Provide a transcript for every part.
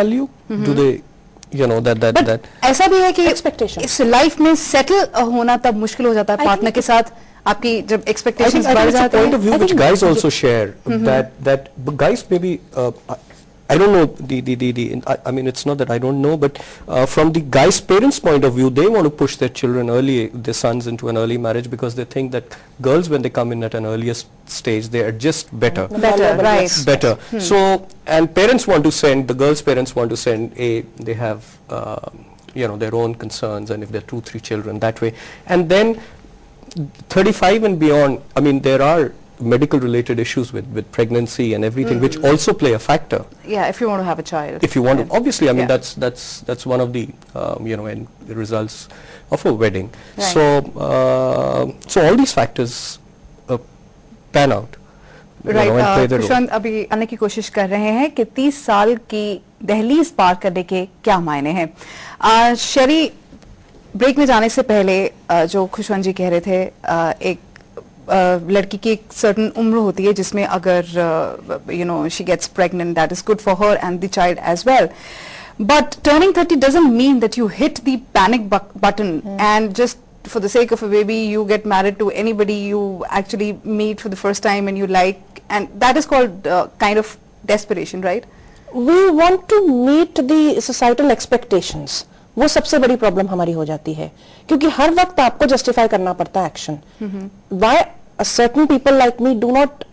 value? Do they, you know, that ऐसा भी है कि Expectation. इस लाइफ में सेटल होना तब मुश्किल हो जाता है पार्टनर के साथ, आपकी जब एक्सपेक्टेशंस बढ़ it's a जाते point of view हैं. which guys also share, that guys maybe, I don't know I mean, it's not that I don't know, but from the guys' parents' point of view, they want to push their children early, their sons, into an early marriage, because they think that girls, when they come in at an earlier stage, they are just better. Better, right. Better. So, and parents want to send, the girls' parents want to send, they have, you know, their own concerns, and if they're 2-3 children, that way. And then 35 and beyond, I mean, there are medical related issues with pregnancy and everything, which also play a factor. Yeah, if you want to have a child. If you want to, obviously, I mean, Yeah. that's one of the, you know, and the results of a wedding. Right. So, so all these factors pan out. You know, and play right, their role. Khushwant अभी आने की कोशिश कर रहे हैं कि 30 साल की दहलीज पार करने के क्या मायने हैं. शरी, ब्रेक में जाने से पहले जो खुशवंत जी कह रहे थे, एक लड़की की एक सर्टन उम्र होती है जिसमें अगर you know she gets pregnant, that is good for her and the child as well. But turning 30 doesn't mean that you hit the panic button and just for the sake of a baby you get married to anybody you actually meet for the first time and you like, and that is called kind of desperation, right? We want to meet the societal expectations. वो सबसे बड़ी problem हमारी हो जाती है, क्योंकि हर वक्त आपको जस्टिफाई करना पड़ता है action. Why certain people like me do not,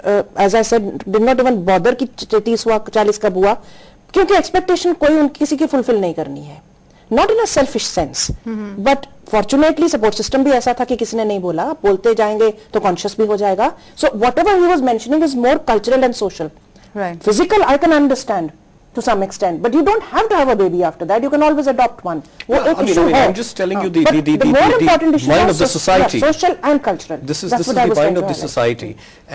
as I said, did not even bother कि 30 हुआ 40 कब हुआ, क्योंकि एक्सपेक्टेशन कोई किसी की फुलफिल नहीं करनी है. Not in a selfish sense, but fortunately support system भी ऐसा था कि किसी ने नहीं बोला, बोलते जाएंगे तो conscious भी हो जाएगा. So whatever he was mentioning is more cultural and social. Right. Physical I can understand to some extent, but you don't have to have a baby after that. You can always adopt one. वो एक issue है. I'm just telling you the more important issue mind is of the society. social and cultural. This is the mind of the society,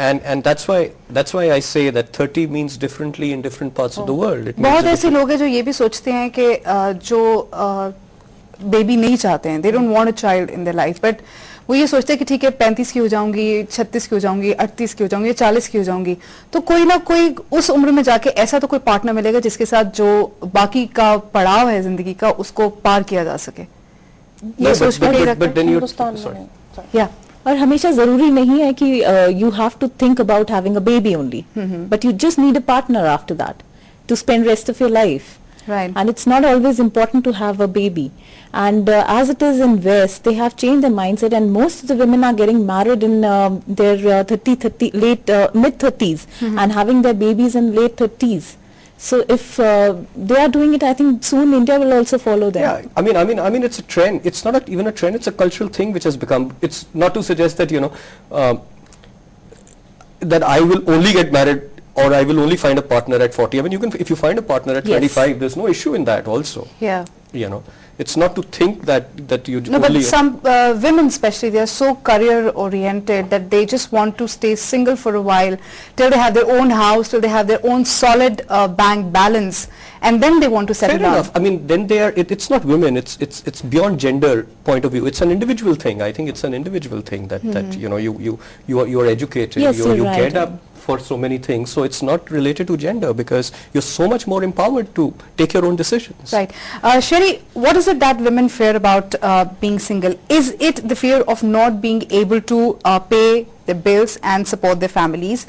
and that's why I say that 30 means differently in different parts of the world. It means बहुत ऐसे लोग हैं जो ये भी सोचते हैं कि जो बेबी नहीं चाहते हैं, they don't want a child in their life, but वो ये सोचते हैं कि ठीक है 35 की हो जाऊंगी, 36 की हो जाऊंगी, 38 की हो जाऊंगी, 40 की हो जाऊंगी, तो कोई ना कोई उस उम्र में जाके ऐसा तो कोई पार्टनर मिलेगा जिसके साथ जो बाकी का पड़ाव है जिंदगी का उसको पार किया जा सके. ये सोच के नहीं रखते. Yeah. और हमेशा जरूरी नहीं है कि you have to think about having a baby only, but you just need a partner after that to spend rest of your life. Right. And it's not always important to have a baby. And as it is in West, they have changed their mindset, and most of the women are getting married in their mid 30s and having their babies in late 30s. So if they are doing it, I think soon India will also follow them. Yeah, I mean, it's a trend. It's not even a trend. It's a cultural thing which has become. It's not to suggest that, you know, that I will only get married or I will only find a partner at 40. I mean, you can, if you find a partner at 25, there's no issue in that also. Yeah. You know, it's not to think that you No, but some women especially, they are so career oriented that they just want to stay single for a while till they have their own house, till they have their own solid bank balance, and then they want to settle Fair down. enough. I mean, then they are. It's not women. It's beyond gender point of view. It's an individual thing. I think it's an individual thing that you know you are educated. Yes, you you're right. get up for so many things. So it's not related to gender because you're so much more empowered to take your own decisions. Right. Sherry, what is it that women fear about being single? Is it the fear of not being able to pay their bills and support their families?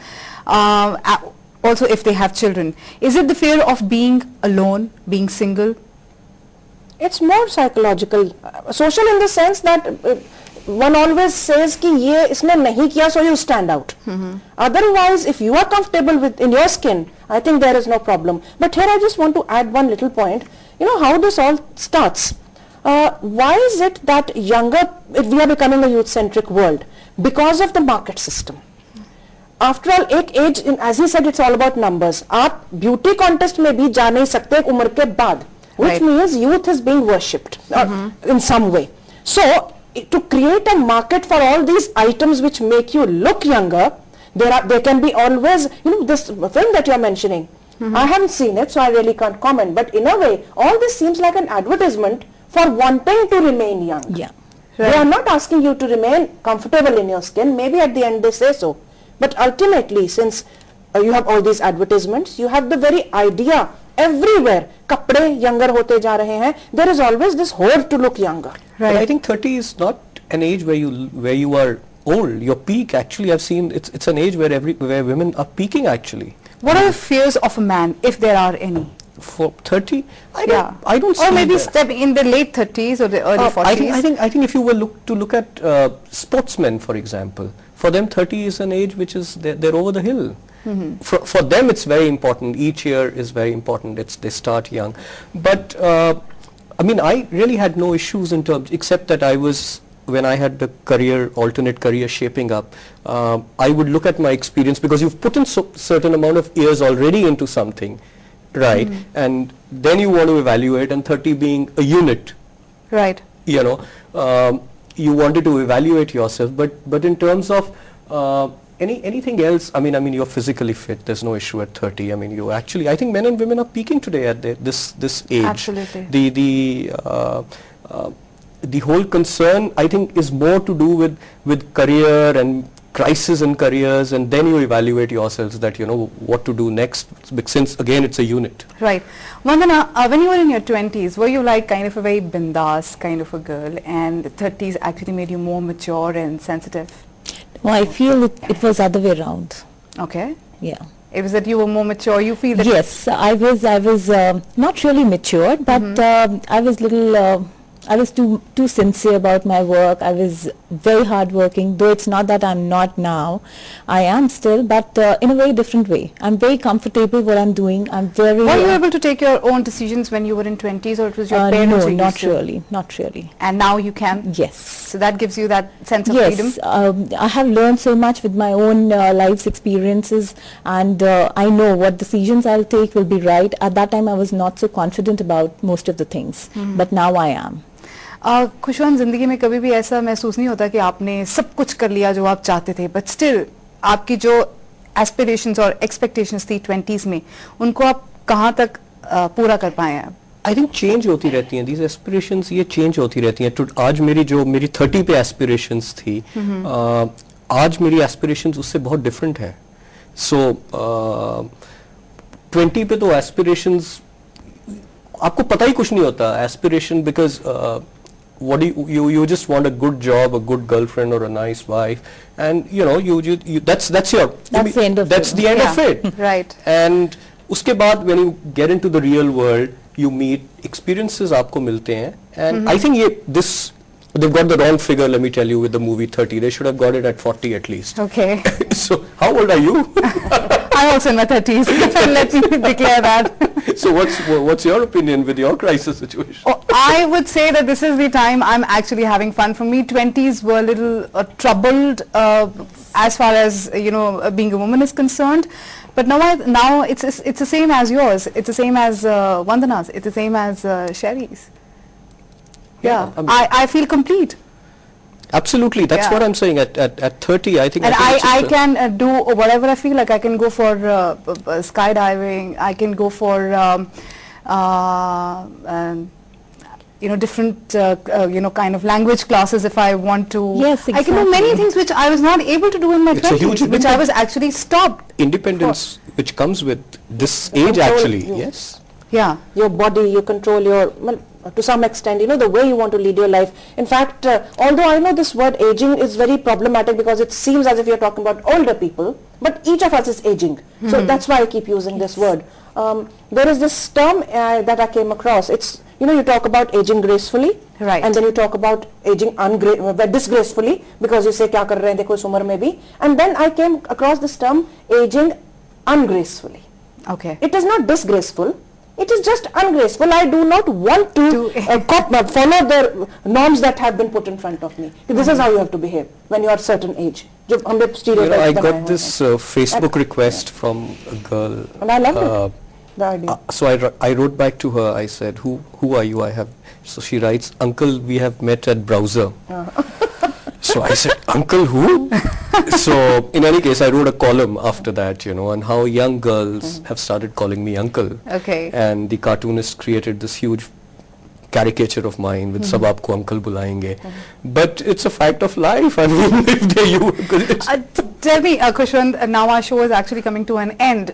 Also, if they have children, is it the fear of being alone, being single? It's more psychological, social in the sense that one always says कि ये इसने नहीं किया, so you stand out. Otherwise, if you are comfortable in your skin, I think there is no problem. But here I just want to add one little point. You know how this all starts. Why is it that we are becoming a youth-centric world? Because of the market system. After all, एक age, as he said, it's all about numbers. आप beauty contest में भी जा नहीं सकते एक उम्र के बाद, which means youth is being worshipped in some way. So, to create a market for all these items which make you look younger, there can be always, you know, this film that you're mentioning. I haven't seen it, so I really can't comment. But in a way, all this seems like an advertisement for wanting to remain young. Yeah. They are not asking you to remain comfortable in your skin. Maybe at the end they say so. But ultimately, since you have all these advertisements, you have the very idea everywhere, kapde younger hote ja rahe hain, there is always this hoard to look younger. But I think 30 is not an age where you are old. Your peak, actually, I've seen it's an age where women are peaking actually. What are the fears of a man, if there are any? For 30, I don't see or maybe that. step in the late 30s or the early 40s. I think if you were look at sportsmen, for example, for them 30 is an age which is they're over the hill. For them it's very important. Each year is very important. They start young. But I mean, I really had no issues in terms, except that I was, when I had the alternate career shaping up, I would look at my experience, because you've put in certain amount of years already into something, right? And then you want to evaluate, and 30 being a unit, Right. you know, you wanted to evaluate yourself. But in terms of anything else, I mean you're physically fit, there's no issue at 30. I mean, you actually, I think men and women are peaking today at this age. Absolutely. The whole concern, I think, is more to do with career and crisis in careers, and then you evaluate yourselves that, you know, what to do next, since again it's a unit. Right. Vandana, when you were in your 20s, were you like kind of a very bindas kind of a girl, and the 30s actually made you more mature and sensitive? No, I feel it was other way around. Okay. Yeah. It was that you were more mature, you feel that... Yes, I was not really matured, but I was little, I was too sincere about my work. I was very hardworking, though it's not that I'm not now. I am still, but in a very different way. I'm very comfortable what I'm doing. I'm very... Were you able to take your own decisions when you were in 20s, or it was your parents? No, who not used to? really, not really. And now you can? Yes. So that gives you that sense of freedom? Yes, I have learned so much with my own life's experiences, and I know what decisions I'll take will be right. At that time I was not so confident about most of the things, but now I am. Khushwant, जिंदगी में कभी भी ऐसा महसूस नहीं होता कि आपने सब कुछ कर लिया जो आप चाहते थे, बट स्टिल आपकी जो एस्पिरेशंस और एक्सपेक्टेशंस थी 20s में, उनको आप कहाँ तक पूरा कर पाए हैं? आई थिंक चेंज होती रहती हैं, these aspirations ये चेंज होती रहती हैं. तो आज मेरी 30 पे एस्पिरेशंस थी, आज मेरी एस्पिरेशंस उससे बहुत डिफरेंट है. सो 20 पे तो एस्पिरेशंस आपको पता ही कुछ नहीं होता. Aspiration, because what do you just want a good job, a good girlfriend, or a nice wife, and you know that's the end of it. Right. And उसके बाद when you get into the real world, you meet experiences आपको मिलते हैं, and I think they've got the wrong figure, let me tell you, with the movie 30. They should have got it at 40 at least. Okay. So how old are you? I'm also in my 30s. Let me declare that. So what's your opinion with your crisis situation? Oh, I would say that this is the time I'm actually having fun. For me, 20s were a little troubled as far as, you know, being a woman is concerned. But now it's the same as yours. It's the same as Vandana's. It's the same as Sherry's. Yeah, I feel complete. Absolutely, that's what I'm saying. At 30, I think. And I can do whatever I feel like. I can go for skydiving. I can go for you know, different you know, kind of language classes if I want to. Yes, exactly. I can do many things which I was not able to do in my 20s, which I was actually stopped. Independence, which comes with this age, actually. Yes. Yeah. Your body, you control your, well, to some extent, you know, the way you want to lead your life. In fact, although I know this word aging is very problematic because it seems as if you're talking about older people, but each of us is aging. So that's why I keep using this word. There is this term that I came across. It's, you know, you talk about aging gracefully, right, and then you talk about aging disgracefully, because you say kya kar rahe hain dekho is umar mein bhi. And then I came across this term aging ungracefully. Okay. It is not disgraceful. It is just ungraceful. I do not want to follow the norms that have been put in front of me. This is how you have to behave when you are a certain age. You know, I got this Facebook request from a girl. And I love it, the idea. So I wrote back to her. I said, who are you? So she writes, Uncle, we have met at Browser. So I said, Uncle who? So in any case, I wrote a column after that, you know, on how young girls have started calling me uncle. Okay. And the cartoonist created this huge caricature of mine with सब आपको uncle बुलाएंगे, but it's a fact of life. I mean, if they you Tell me, Khushwant, now our show is actually coming to an end.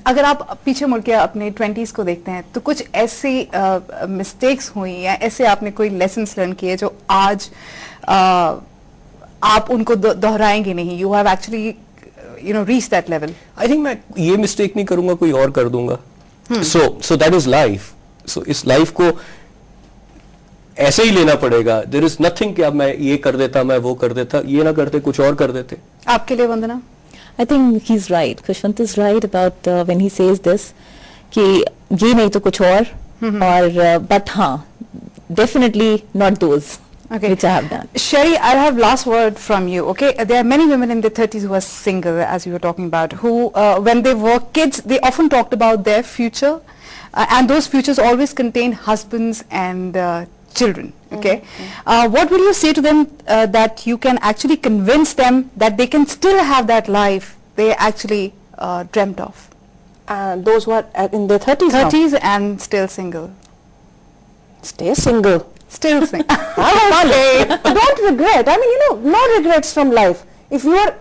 अगर आप पीछे मुड़ के अपने 20s को देखते हैं तो कुछ ऐसी मिस्टेक्स हुई या ऐसे आपने कोई लेसन्स लर्न किए जो आज आप उनको दोहराएंगे नहीं? You have actually reached that level. I think मैं ये मिस्टेक नहीं करूंगा, कोई और कर दूंगा. So that is life. So इस लाइफ को ऐसे ही लेना पड़ेगा. There is nothing कि अब मैं ये कर देता, मैं वो कर देता, ये ना करते, कुछ और कर देते. आपके लिए वंदना? I think he's right. Khushwant is right about when he says this कि ये नहीं तो कुछ और but हाँ, definitely not those which I have done. Sherry, I have last word from you. Okay, there are many women in their 30s who are single, as you were talking about, who when they were kids, they often talked about their future, and those futures always contain husbands and children. Okay, what will you say to them that you can actually convince them that they can still have that life they actually dreamt of? Those who are in their 30s and still single. Stay single. Still single. Don't regret. I mean, no regrets from life. If you are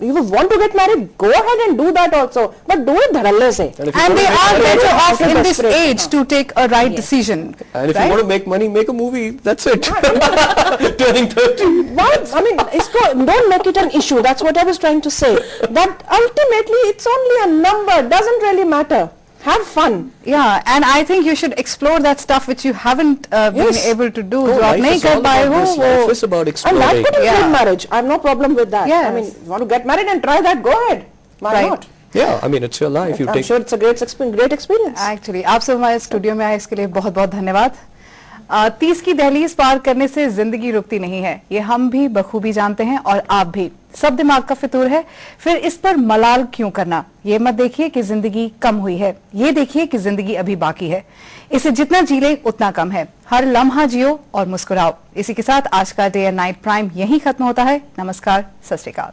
you want to get married, go ahead and do that also, but do it dharalle se. And they are better off in this age to take a right decision. And if you want to make money, make a movie. That's it. Turning 30. What? I mean, don't make it an issue. That's what I was trying to say. That ultimately, it's only a number. Doesn't really matter. Have fun. Yeah, and I think you should explore that stuff which you haven't been able to do. Life is about exploring. And that could include marriage. I have no problem with that. Yes. I mean, if you want to get married and try that, go ahead. Why not? Yeah, I mean, it's your life. I'm sure it's a great experience. Actually, आपसे हमारे studio में आए इसके लिए बहुत बहुत धन्यवाद. 30 की दहलीज पार करने से जिंदगी रुकती नहीं है, ये हम भी बखूबी जानते हैं और आप भी. सब दिमाग का फितूर है, फिर इस पर मलाल क्यों करना? ये मत देखिए कि जिंदगी कम हुई है, ये देखिए कि जिंदगी अभी बाकी है. इसे जितना जी ले उतना कम है. हर लम्हा जियो और मुस्कुराओ. इसी के साथ आज का डे एंड नाइट प्राइम यहीं खत्म होता है. नमस्कार, सत श्री अकाल.